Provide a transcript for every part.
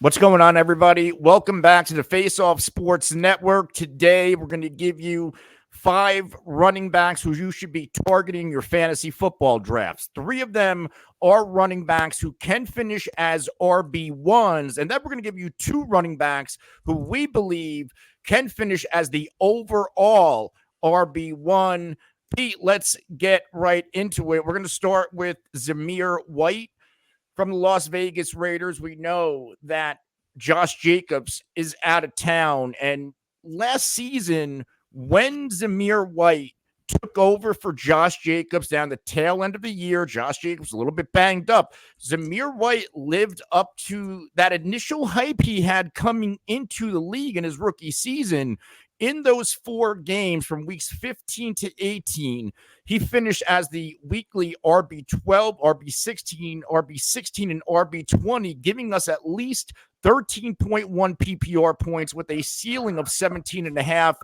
What's going on, everybody? Welcome back to the Faceoff Sports Network. Today, we're going to give you 5 running backs who you should be targeting your fantasy football drafts. 3 of them are running backs who can finish as RB1s, and then we're going to give you 2 running backs who we believe can finish as the overall RB1. Pete, let's get right into it. We're going to start with Zamir White. From the Las Vegas Raiders, we know that Josh Jacobs is out of town. And last season, when Zamir White took over for Josh Jacobs down the tail end of the year, Josh Jacobs was a little bit banged up. Zamir White lived up to that initial hype he had coming into the league in his rookie season. In those 4 games from weeks 15 to 18, he finished as the weekly RB12, RB16, RB16, and RB20, giving us at least 13.1 PPR points with a ceiling of 17.5.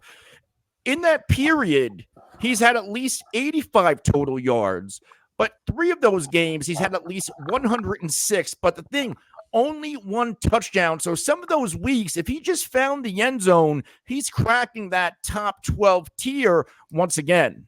In that period, he's had at least 85 total yards, but 3 of those games, he's had at least 106. But the thing, only 1 touchdown. So some of those weeks, if he just found the end zone, he's cracking that top 12 tier once again.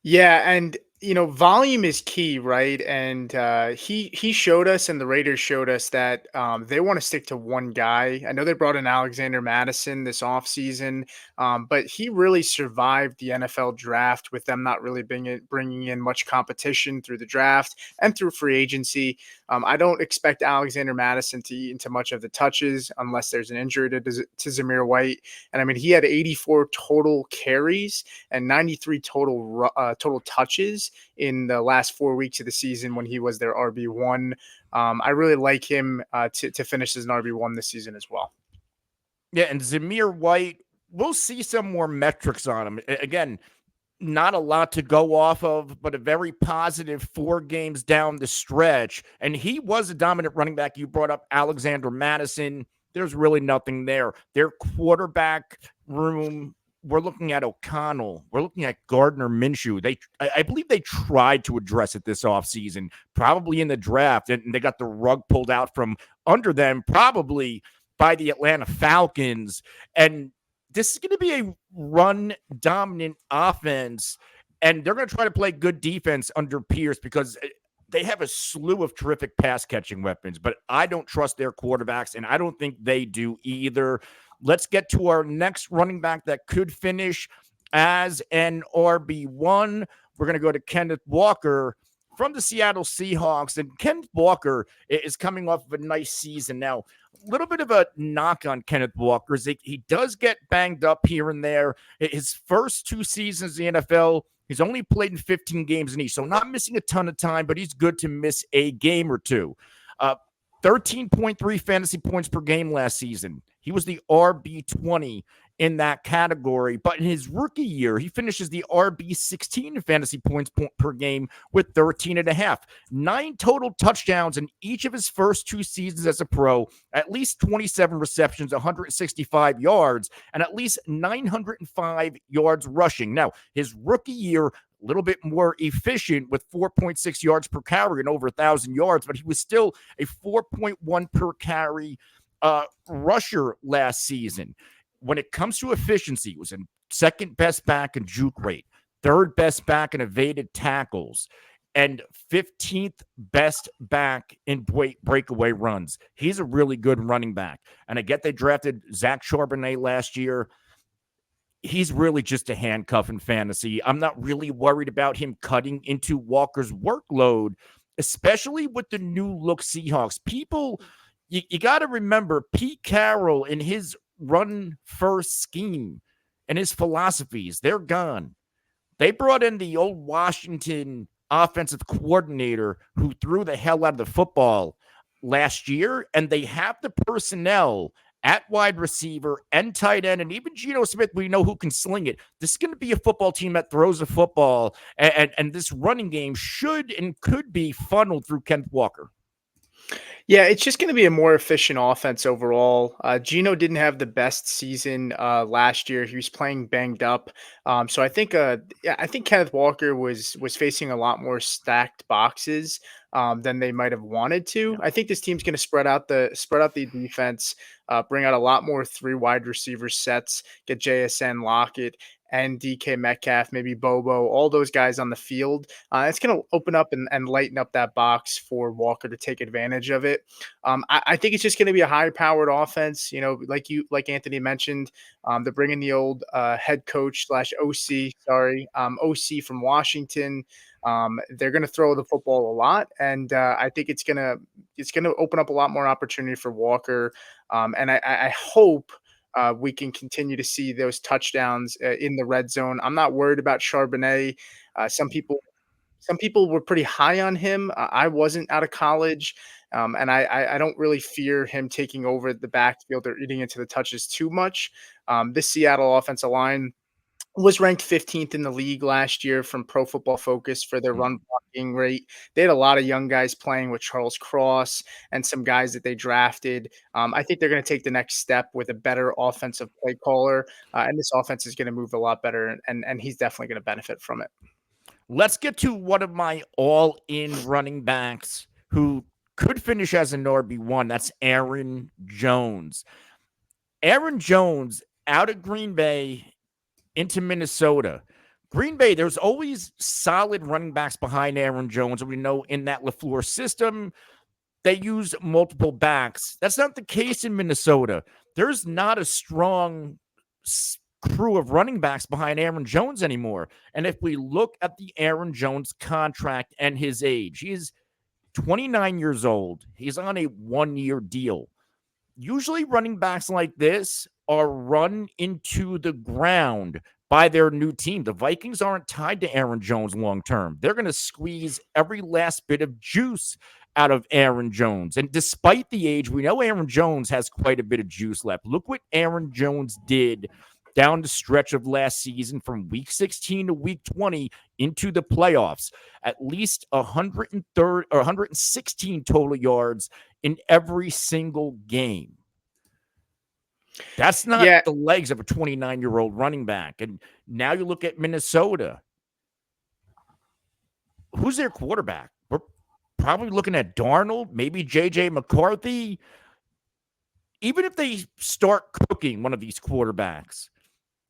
Yeah, and volume is key, right? And he showed us, and the Raiders showed us that they want to stick to one guy. I know they brought in Alexander Madison this offseason, but he really survived the NFL draft with them not really bringing in much competition through the draft and through free agency. I don't expect Alexander Madison to eat into much of the touches unless there's an injury to Zamir White. And I mean, he had 84 total carries and 93 total touches in the last 4 weeks of the season when he was their RB1. I really like him to finish as an RB1 this season as well. Yeah, and Zamir White, we'll see some more metrics on him. Again, not a lot to go off of, but a very positive 4 games down the stretch. And he was a dominant running back. You brought up Alexander Madison. There's really nothing there. Their quarterback room, we're looking at O'Connell. We're looking at Gardner Minshew. I believe they tried to address it this offseason, probably in the draft, and they got the rug pulled out from under them, probably by the Atlanta Falcons. And this is going to be a run-dominant offense, and they're going to try to play good defense under Pierce because they have a slew of terrific pass-catching weapons, but I don't trust their quarterbacks, and I don't think they do either. Let's get to our next running back that could finish as an RB1. We're going to go to Kenneth Walker from the Seattle Seahawks. And Kenneth Walker is coming off of a nice season. Now, a little bit of a knock on Kenneth Walker is he does get banged up here and there. His first 2 seasons in the NFL, he's only played in 15 games in each, so not missing a ton of time, but he's good to miss a game or 2. 13.3 fantasy points per game last season. He was the RB20 in that category. But in his rookie year, he finishes the RB16 in fantasy points per game with 13.5. 9 total touchdowns in each of his first 2 seasons as a pro, at least 27 receptions, 165 yards, and at least 905 yards rushing. Now, his rookie year, a little bit more efficient with 4.6 yards per carry and over 1,000 yards, but he was still a 4.1 per carry rusher last season. When it comes to efficiency, he was in second best back in juke rate, third best back in evaded tackles, and 15th best back in breakaway runs. He's a really good running back. And I get they drafted Zach Charbonnet last year. He's really just a handcuff in fantasy. I'm not really worried about him cutting into Walker's workload, especially with the new look Seahawks. People, you got to remember Pete Carroll and his run first scheme and his philosophies, they're gone. They brought in the old Washington offensive coordinator who threw the hell out of the football last year, and they have the personnel at wide receiver and tight end, and even Geno Smith, we know who can sling it. This is going to be a football team that throws a football, and this running game should and could be funneled through Kenneth Walker. Yeah, it's just going to be a more efficient offense overall. Gino didn't have the best season last year. He was playing banged up, so yeah, I think Kenneth Walker was facing a lot more stacked boxes than they might have wanted to. Yeah. I think this team's going to spread out the defense, bring out a lot more three wide receiver sets, get JSN Lockett and DK Metcalf, maybe Bobo, all those guys on the field. It's going to open up and lighten up that box for Walker to take advantage of it. I think it's just going to be a high-powered offense. Like Anthony mentioned, they're bringing the old head coach slash OC, sorry, OC from Washington. They're going to throw the football a lot, and I think it's gonna open up a lot more opportunity for Walker. And I hope we can continue to see those touchdowns in the red zone. I'm not worried about Charbonnet. Some people were pretty high on him. I wasn't out of college, and I don't really fear him taking over the backfield or eating into the touches too much. This Seattle offensive line was ranked 15th in the league last year from Pro Football Focus for their run blocking rate. They had a lot of young guys playing with Charles Cross and some guys that they drafted. I think they're going to take the next step with a better offensive play caller, and this offense is going to move a lot better, and he's definitely going to benefit from it. Let's get to one of my all-in running backs who could finish as an RB1. That's Aaron Jones. Aaron Jones out of Green Bay into Minnesota. Green Bay, there's always solid running backs behind Aaron Jones. We know in that LaFleur system, they use multiple backs. That's not the case in Minnesota. There's not a strong crew of running backs behind Aaron Jones anymore. And if we look at the Aaron Jones contract and his age, he's 29 years old. He's on a 1-year deal. Usually running backs like this are run into the ground by their new team. The Vikings aren't tied to Aaron Jones long term. They're going to squeeze every last bit of juice out of Aaron Jones. And despite the age, we know Aaron Jones has quite a bit of juice left. Look what Aaron Jones did down the stretch of last season from week 16 to week 20 into the playoffs. At least 116 total yards in every single game. That's not Yeah, the legs of a 29-year-old running back. And now you look at Minnesota. Who's their quarterback? We're probably looking at Darnold, maybe J.J. McCarthy. Even if they start cooking one of these quarterbacks,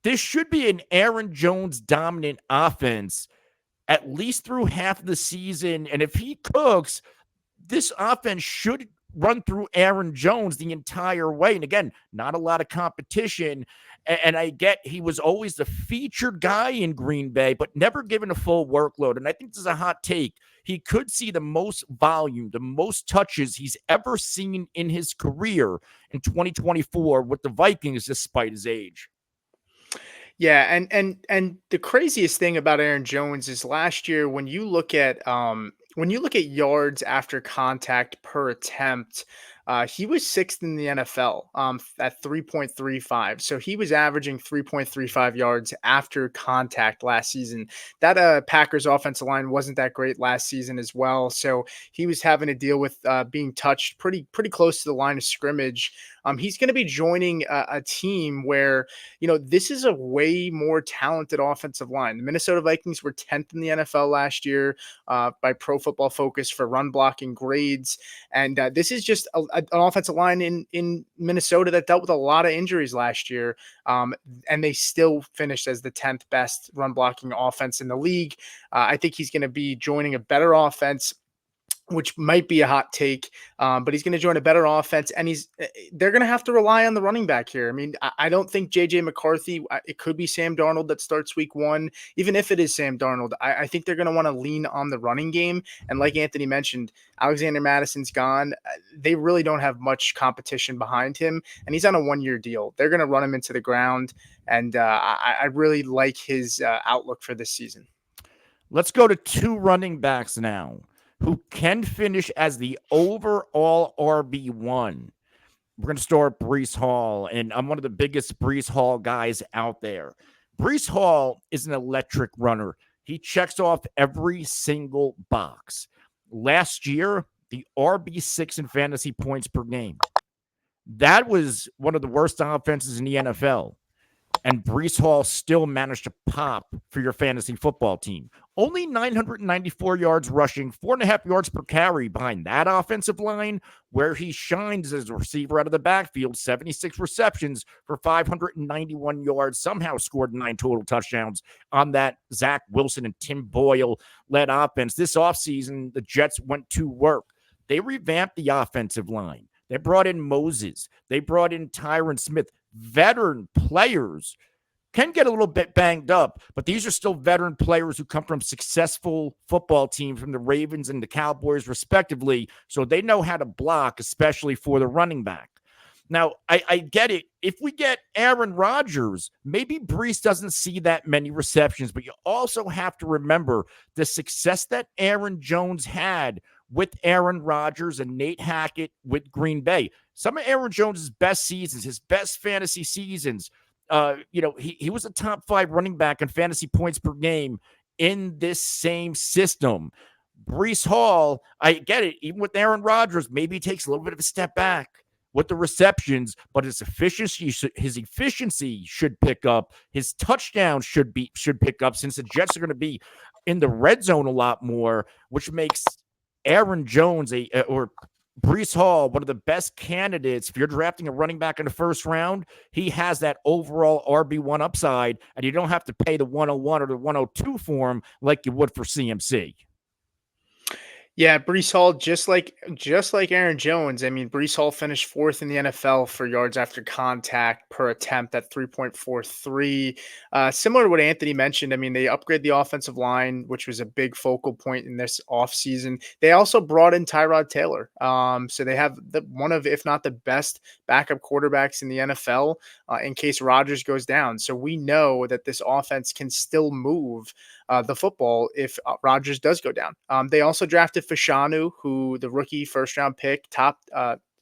this should be an Aaron Jones dominant offense at least through half of the season. And if he cooks, this offense should run through Aaron Jones the entire way. And again, not a lot of competition. And I get he was always the featured guy in Green Bay, but never given a full workload. And I think this is a hot take. He could see the most volume, the most touches he's ever seen in his career in 2024 with the Vikings, despite his age. yeah, and the craziest thing about Aaron Jones is last year when you look at yards after contact per attempt, he was sixth in the NFL at 3.35. So he was averaging 3.35 yards after contact last season. That Packers offensive line wasn't that great last season as well. So he was having to deal with being touched pretty close to the line of scrimmage. He's going to be joining a team where, this is a way more talented offensive line. The Minnesota Vikings were 10th in the NFL last year by Pro Football Focus for run blocking grades. And this is just an offensive line in Minnesota that dealt with a lot of injuries last year. And they still finished as the 10th best run blocking offense in the league. I think he's going to be joining a better offense, which might be a hot take, but he's going to join a better offense, and they're going to have to rely on the running back here. I mean, I don't think J.J. McCarthy, it could be Sam Darnold that starts week 1. Even if it is Sam Darnold, I think they're going to want to lean on the running game. And like Anthony mentioned, Alexander Madison's gone. They really don't have much competition behind him, and he's on a 1-year deal. They're going to run him into the ground, and I really like his outlook for this season. Let's go to 2 running backs now who can finish as the overall RB1. We're going to start Breece Hall, and I'm one of the biggest Breece Hall guys out there. Breece Hall is an electric runner. He checks off every single box. Last year, the RB6 in fantasy points per game. That was one of the worst offenses in the NFL. And Breece Hall still managed to pop for your fantasy football team. Only 994 yards rushing, 4.5 yards per carry behind that offensive line, where he shines as a receiver out of the backfield, 76 receptions for 591 yards, somehow scored 9 total touchdowns on that Zach Wilson and Tim Boyle-led offense. This offseason, the Jets went to work. They revamped the offensive line. They brought in Moses. They brought in Tyron Smith. Veteran players can get a little bit banged up, but these are still veteran players who come from successful football teams from the Ravens and the Cowboys, respectively, so they know how to block, especially for the running back. Now, I get it. If we get Aaron Rodgers, maybe Breece doesn't see that many receptions, but you also have to remember the success that Aaron Jones had with Aaron Rodgers and Nate Hackett with Green Bay. Some of Aaron Jones' best seasons, his best fantasy seasons, he was a top 5 running back in fantasy points per game in this same system. Breece Hall, I get it. Even with Aaron Rodgers, maybe he takes a little bit of a step back with the receptions, but his efficiency should pick up. His touchdowns should pick up, since the Jets are going to be in the red zone a lot more, which makes Aaron Jones or Breece Hall one of the best candidates. If you're drafting a running back in the first round, he has that overall RB1 upside, and you don't have to pay the 101 or the 102 for him like you would for CMC. Yeah, Breece Hall, just like Aaron Jones. I mean, Breece Hall finished 4th in the NFL for yards after contact per attempt at 3.43. Similar to what Anthony mentioned, I mean, they upgraded the offensive line, which was a big focal point in this offseason. They also brought in Tyrod Taylor. So they have one of, if not the best backup quarterbacks in the NFL in case Rodgers goes down. So we know that this offense can still move the football if Rodgers does go down. They also drafted Fashanu, who the rookie first-round pick,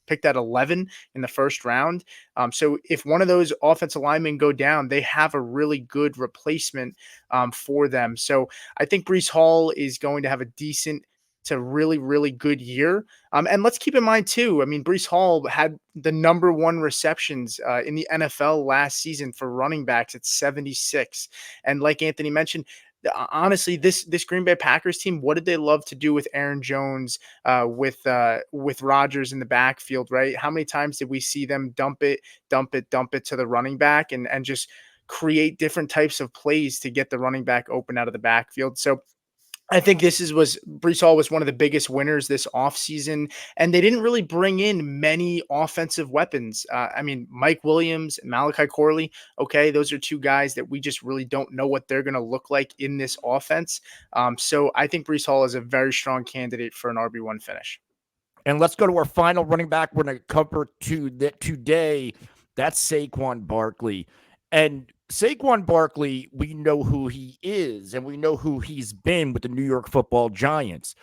picked at 11 in the first round. So if one of those offensive linemen go down, they have a really good replacement for them. So I think Breece Hall is going to have a decent to really, really good year. And let's keep in mind, too, I mean, Breece Hall had the number 1 receptions in the NFL last season for running backs at 76. And like Anthony mentioned, honestly, this Green Bay Packers team, what did they love to do with Aaron Jones, with Rodgers in the backfield, right? How many times did we see them dump it to the running back and just create different types of plays to get the running back open out of the backfield? So I think Breece Hall was one of the biggest winners this offseason, and they didn't really bring in many offensive weapons. I mean, Mike Williams and Malachi Corley, okay, those are 2 guys that we just really don't know what they're going to look like in this offense. So I think Breece Hall is a very strong candidate for an RB1 finish. And let's go to our final running back we're going to cover today. That's Saquon Barkley. And Saquon Barkley, we know who he is, and we know who he's been with the New York Football Giants.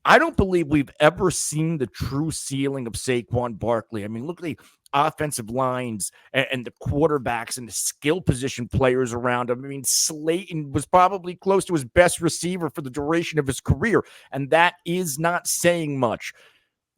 I don't believe we've ever seen the true ceiling of Saquon Barkley. I mean, look at the offensive lines and the quarterbacks and the skill position players around him. I mean, Slayton was probably close to his best receiver for the duration of his career, and that is not saying much.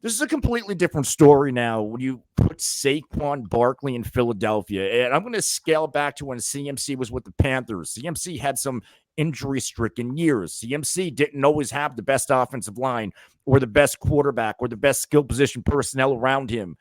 This is a completely different story now when you put Saquon Barkley in Philadelphia. And I'm going to scale back to when CMC was with the Panthers. CMC had some injury-stricken years. CMC didn't always have the best offensive line or the best quarterback or the best skill position personnel around him.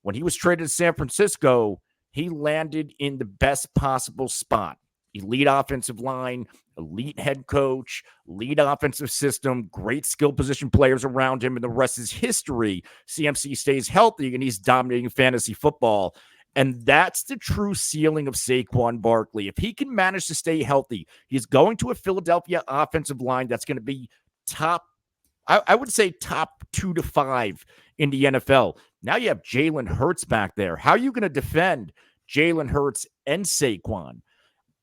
When he was traded to San Francisco, he landed in the best possible spot. Elite offensive line, elite head coach, elite offensive system, great skill position players around him, and the rest is history. CMC stays healthy, and he's dominating fantasy football. And that's the true ceiling of Saquon Barkley. If he can manage to stay healthy, he's going to a Philadelphia offensive line that's going to be top, I would say top 2 to 5 in the NFL. Now you have Jalen Hurts back there. How are you going to defend Jalen Hurts and Saquon?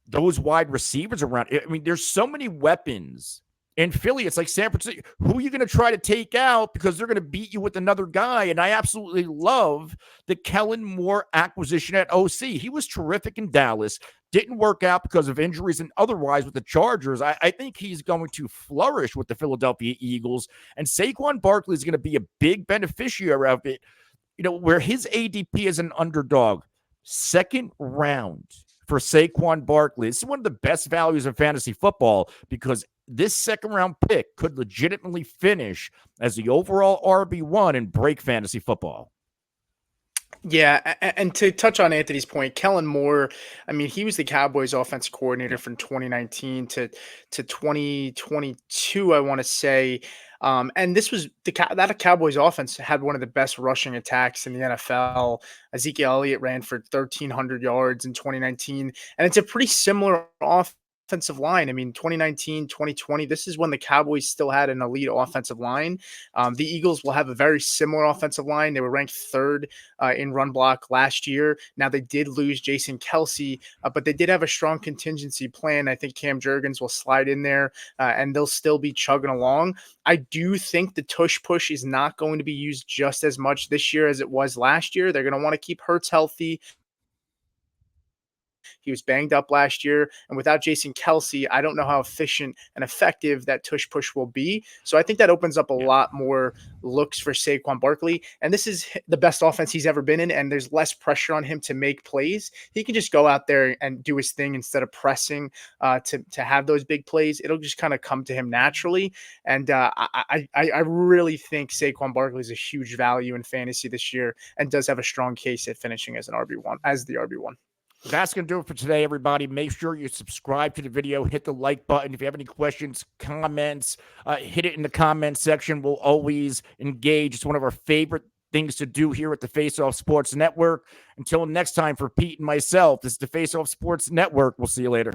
Those wide receivers around. I mean, there's so many weapons in Philly. It's like San Francisco. Who are you going to try to take out because they're going to beat you with another guy? And I absolutely love the Kellen Moore acquisition at OC. He was terrific in Dallas. didn't work out because of injuries and otherwise with the Chargers. I think he's going to flourish with the Philadelphia Eagles, and Saquon Barkley is going to be a big beneficiary of it. Where his ADP is an underdog, second round for Saquon Barkley. This is one of the best values in fantasy football because this second round pick could legitimately finish as the overall RB1 and break fantasy football. Yeah, and to touch on Anthony's point, Kellen Moore, I mean, he was the Cowboys offensive coordinator from 2019 to 2022, I want to say. And this was that Cowboys offense had one of the best rushing attacks in the NFL. Ezekiel Elliott ran for 1,300 yards in 2019, and it's a pretty similar offensive line. I mean, 2019, 2020, this is when the Cowboys still had an elite offensive line. The Eagles will have a very similar offensive line. They were ranked third in run block last year. Now, they did lose Jason Kelce, but they did have a strong contingency plan. I think Cam Jurgens will slide in there, and they'll still be chugging along. I do think the tush push is not going to be used just as much this year as it was last year. They're going to want to keep Hurts healthy. He was banged up last year, and without Jason Kelce, I don't know how efficient and effective that tush push will be. So I think that opens up a lot more looks for Saquon Barkley, and this is the best offense he's ever been in, and there's less pressure on him to make plays. He can just go out there and do his thing instead of pressing to have those big plays. It'll just kind of come to him naturally, and I really think Saquon Barkley is a huge value in fantasy this year and does have a strong case at finishing as the RB1. That's going to do it for today, everybody. Make sure you subscribe to the video, hit the like button. If you have any questions, comments, hit it in the comment section. We'll always engage. It's one of our favorite things to do here at the Faceoff Sports Network. Until next time, for Pete and myself, this is the Faceoff Sports Network. We'll see you later.